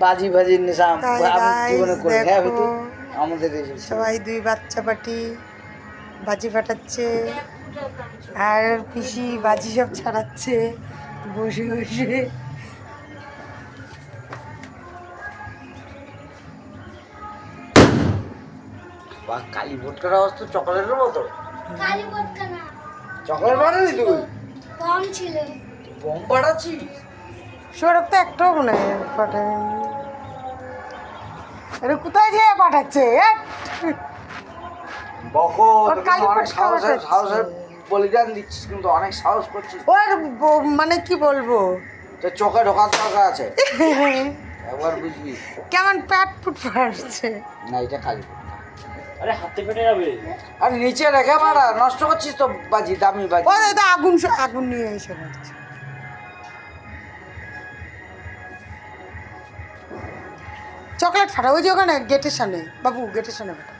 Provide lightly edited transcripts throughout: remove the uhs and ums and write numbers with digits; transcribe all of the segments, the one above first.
বাজি বাজির নেশা জীবনে করে আমাদের সবাই দুই বাচ্চা পাটি বাজি ফাটাচ্ছে আর পিসি বাজি সব ছাড়াচ্ছে বসে বসে। কালী ভোটকার আওয়াজ তো চকলেটের মতো। কালী ভোটকা না, চকলেট বানালি তুই? বম ছিল। বম ফাটাচ্ছিস? সৌরভ তো একটাও মনে হয় পাঠায়। আরে কোথায় যেয়ে পাঠাচ্ছে? বকো ওর কালী অনেক ভোটকা সাহসের বলিদান দিচ্ছিস, কিন্তু অনেক সাহস করছিস। ওর মানে কি বলবো, তোর চোখে ঢোকার দরকার আছে, একবার বুঝবি। কেমন প্যাট ফুট ফাটছে। না এটা কালী ভোটকা। আরে হাতে ফেটে যাবে। আর নিচে রেখে মারা, নষ্ট করছিস তো বাজি, দামি বাজি। ও দাদা আগুন নিয়ে এসে পড়ছে। চকলেট ফাটা ওই যে ওখানে গেটের সামনে, বাবু গেটের সামনে ফাটা।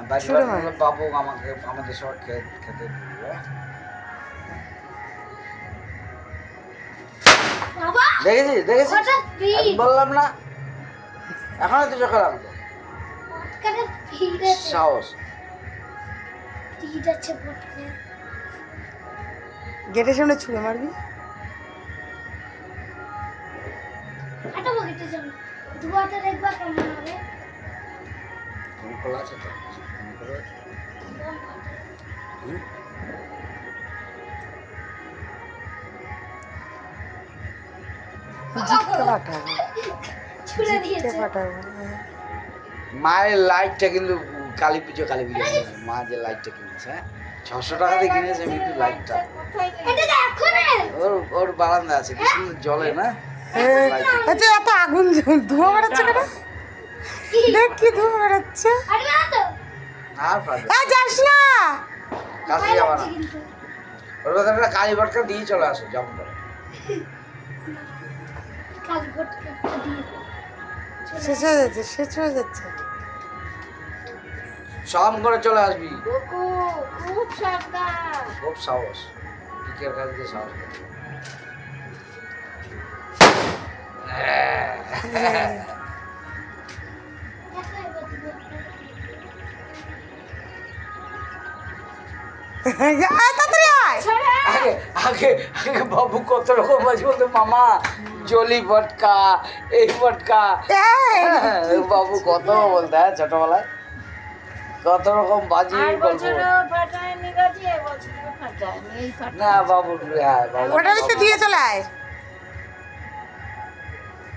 বাজি ছুঁড়ে মার। বানালে বাবু আমাদের সবাই খেতে দিবে। বাবা দেখেছিস হঠাৎ ভিড়। আমি বললাম না, এখনো তো চোখে লাগতো। ভোটকাটা ভিড় আছে, সাহস। ভিড় আছে ভোটকা। গেটের সামনে ছুঁড়ে মারবি। একটা বগিতে যাবে, দুয়াতে দেখবা কেমন হবে। ফোন খোলা আছে তো? ফোন খোলা আছে? বম ফাটে। হুম? জিততে পাঠাবো, ছুড়ে জিততে দিয়েছে। পাঠাবো। মায়ের লাইটটা কিন্তু কালী পুজো কিনেছে। মা যে লাইটটা কিনেছে, হ্যাঁ 600 টাকা দিয়ে কিনেছে মিটু লাইটটা। এটা তো এখনের। ওর বারান্দা আছে, কি সুন্দর জ্বলে না লাইট। আচ্ছা এত আগুন ধোঁয়া বেড়াচ্ছে কেন? দেখ কি ধোঁয়া বেড়াচ্ছে। আরে না তো, আর পারবে যাস না। কাছে যাবা না। ওর কথা একটা কালী ভটকা দিয়ে চলে আসো যেমন করে। কালী ভোটকা দিয়ে শেষ হয়ে যাচ্ছে, শেষ হয়ে যাচ্ছে। সম করে চলে আসবি। কুকু খুব সাবধান। খুব সাহস, পিকের কাছে দিয়ে সাহস করবি। তাড়াতাড়ি আয়। আগে আগে আগে বাবু কত রকম বাজি বলতো, মামা জলি ভটকা, এই ভটকা। এই, বাবু কত বলতে, হ্যাঁ ছোটবেলায় কত রকম বাজি গল্প। না বাবু, হ্যাঁ বাবু। ওটা দিতে দিয়ে চলে আয়।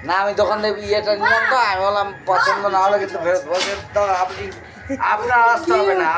না আমি তখন ইয়েটা নিলাম তো, আমি বললাম পছন্দ না হলে কিন্তু ফেরত বলছেন, তো আপনি আপনার আসতে হবে না।